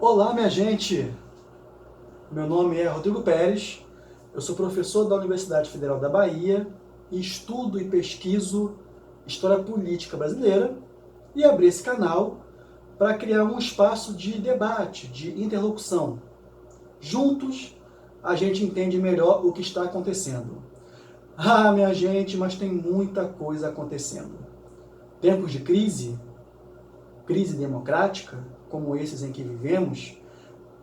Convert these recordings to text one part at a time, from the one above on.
Olá, minha gente! Meu nome é Rodrigo Pérez, eu sou professor da Universidade Federal da Bahia e estudo e pesquiso História Política Brasileira e abri esse canal para criar um espaço de debate, de interlocução. Juntos, a gente entende melhor o que está acontecendo. Ah, minha gente, mas tem muita coisa acontecendo. Tempos de crise democrática, como esses em que vivemos,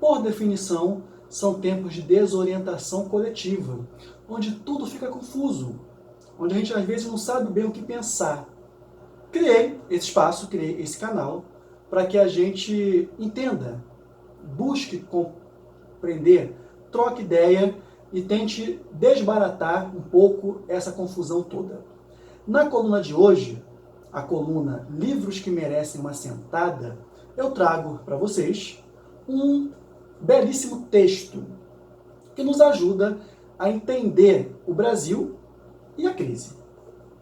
por definição, são tempos de desorientação coletiva, onde tudo fica confuso, onde a gente às vezes não sabe bem o que pensar. Criei esse espaço, criei esse canal, para que a gente entenda, busque compreender, troque ideia e tente desbaratar um pouco essa confusão toda. Na coluna de hoje, a coluna Livros que Merecem uma Sentada, eu trago para vocês um belíssimo texto que nos ajuda a entender o Brasil e a crise,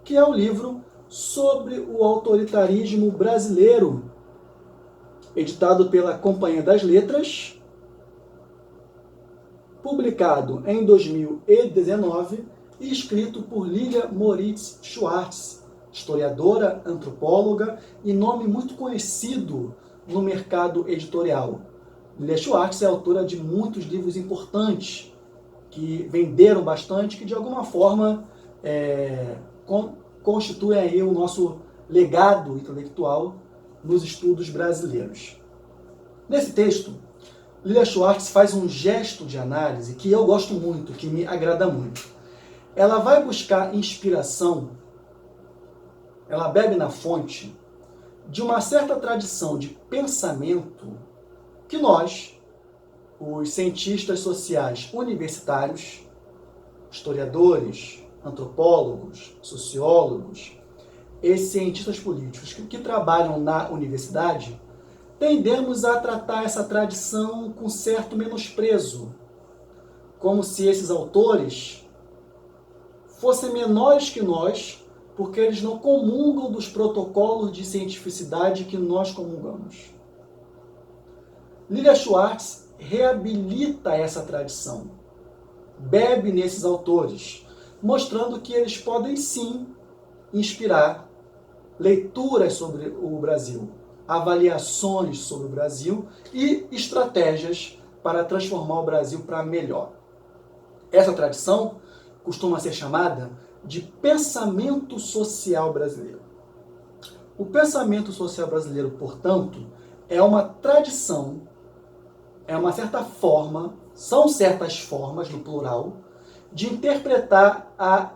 que é o livro Sobre o Autoritarismo Brasileiro, editado pela Companhia das Letras, publicado em 2019 e escrito por Lilia Moritz Schwartz, historiadora, antropóloga e nome muito conhecido no mercado editorial. Lilia Schwartz é autora de muitos livros importantes que venderam bastante, que de alguma forma constituem aí o nosso legado intelectual nos estudos brasileiros. Nesse texto, Lilia Schwartz faz um gesto de análise que eu gosto muito, que me agrada muito. Ela vai buscar inspiração, ela bebe na fonte de uma certa tradição de pensamento que nós, os cientistas sociais universitários, historiadores, antropólogos, sociólogos e cientistas políticos que trabalham na universidade, tendemos a tratar essa tradição com certo menosprezo, como se esses autores fossem menores que nós, porque eles não comungam dos protocolos de cientificidade que nós comungamos. Lilia Schwartz reabilita essa tradição, bebe nesses autores, mostrando que eles podem sim inspirar leituras sobre o Brasil, avaliações sobre o Brasil e estratégias para transformar o Brasil para melhor. Essa tradição costuma ser chamada de pensamento social brasileiro. O pensamento social brasileiro, portanto, é uma tradição, é uma certa forma, são certas formas, no plural, de interpretar a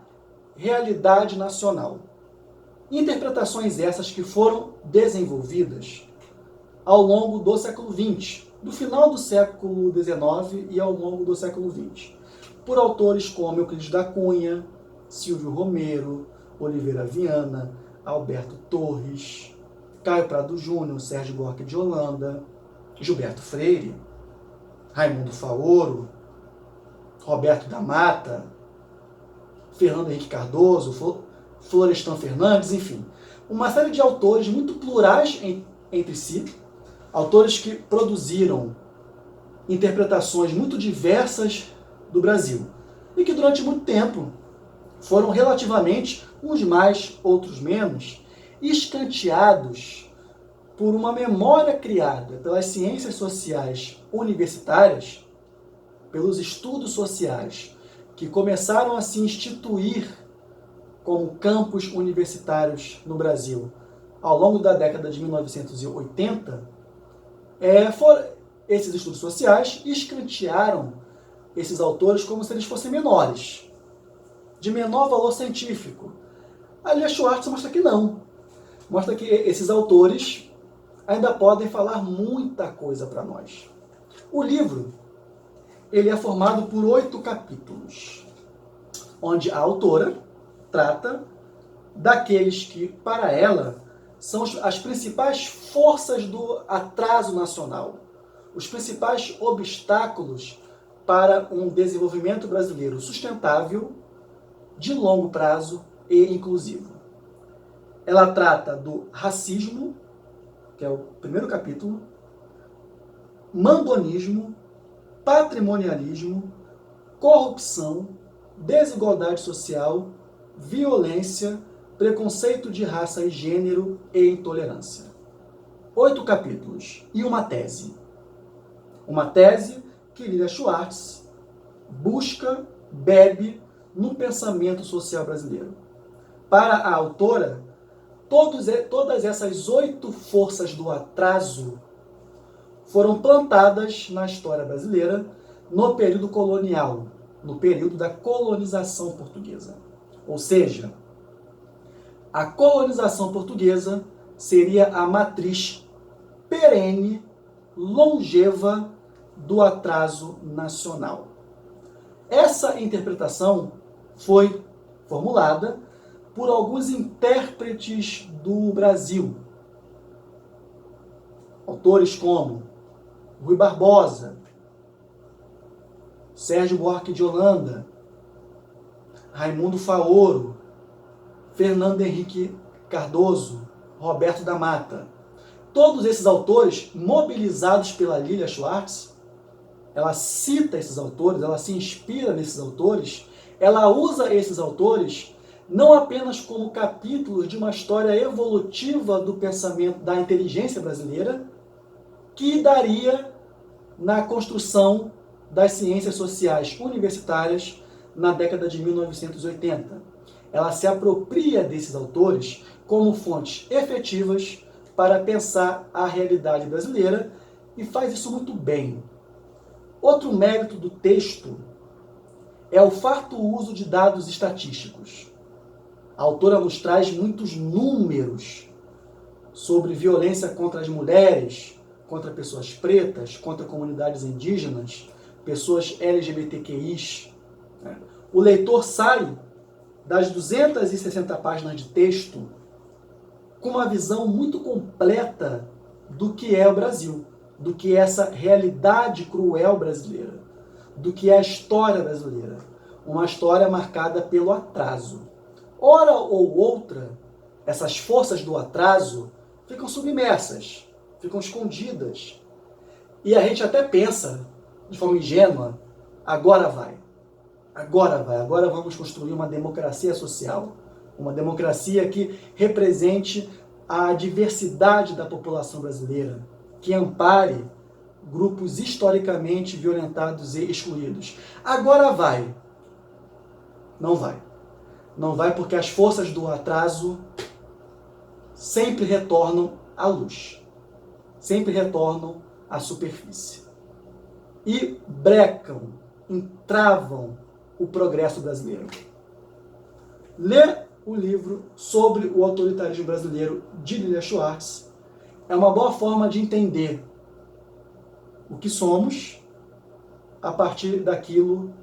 realidade nacional. Interpretações essas que foram desenvolvidas ao longo do século XX, do final do século XIX e ao longo do século XX, por autores como Euclides da Cunha, Silvio Romero, Oliveira Viana, Alberto Torres, Caio Prado Júnior, Sérgio Buarque de Holanda, Gilberto Freire, Raimundo Faoro, Roberto da Mata, Fernando Henrique Cardoso, Florestan Fernandes, enfim. Uma série de autores muito plurais entre si, autores que produziram interpretações muito diversas do Brasil e que durante muito tempo foram relativamente, uns mais, outros menos, escanteados por uma memória criada pelas ciências sociais universitárias, pelos estudos sociais, que começaram a se instituir como campos universitários no Brasil ao longo da década de 1980, esses estudos sociais escantearam esses autores como se eles fossem menores, de menor valor científico. A Lilia Schwartz mostra que não. Mostra que esses autores ainda podem falar muita coisa para nós. O livro ele é formado por 8 capítulos, onde a autora trata daqueles que, para ela, são as principais forças do atraso nacional, os principais obstáculos para um desenvolvimento brasileiro sustentável, de longo prazo e inclusivo. Ela trata do racismo, que é o primeiro capítulo, mandonismo, patrimonialismo, corrupção, desigualdade social, violência, preconceito de raça e gênero e intolerância. 8 capítulos e uma tese. Uma tese que Lilia Schwartz bebe no pensamento social brasileiro. Para a autora, todas essas 8 forças do atraso foram plantadas na história brasileira no período colonial, no período da colonização portuguesa. Ou seja, a colonização portuguesa seria a matriz perene, longeva do atraso nacional. Essa interpretação foi formulada por alguns intérpretes do Brasil, autores como Rui Barbosa, Sérgio Buarque de Holanda, Raimundo Faoro, Fernando Henrique Cardoso, Roberto da Mata. Todos esses autores, mobilizados pela Lilia Schwartz, ela cita esses autores, ela se inspira nesses autores, ela usa esses autores não apenas como capítulos de uma história evolutiva do pensamento da inteligência brasileira, que daria na construção das ciências sociais universitárias na década de 1980. Ela se apropria desses autores como fontes efetivas para pensar a realidade brasileira e faz isso muito bem. Outro mérito do texto é o farto uso de dados estatísticos. A autora nos traz muitos números sobre violência contra as mulheres, contra pessoas pretas, contra comunidades indígenas, pessoas LGBTQIs. O leitor sai das 260 páginas de texto com uma visão muito completa do que é o Brasil, do que é essa realidade cruel brasileira, do que é a história brasileira. Uma história marcada pelo atraso. Hora ou outra, essas forças do atraso ficam submersas, ficam escondidas. E a gente até pensa, de forma ingênua, agora vamos construir uma democracia social, uma democracia que represente a diversidade da população brasileira, que ampare grupos historicamente violentados e excluídos. Agora vai. Não vai. Não vai porque as forças do atraso sempre retornam à luz, sempre retornam à superfície. E brecam, entravam o progresso brasileiro. Ler o livro sobre o autoritarismo brasileiro de Lilia Schwartz é uma boa forma de entender o que somos a partir daquilo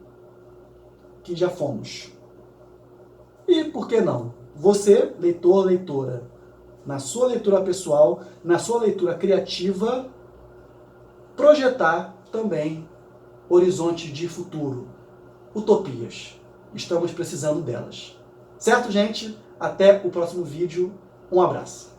que já fomos. E por que não? Você, leitor, leitora, na sua leitura pessoal, na sua leitura criativa, projetar também horizontes de futuro, utopias. Estamos precisando delas. Certo, gente? Até o próximo vídeo. Um abraço.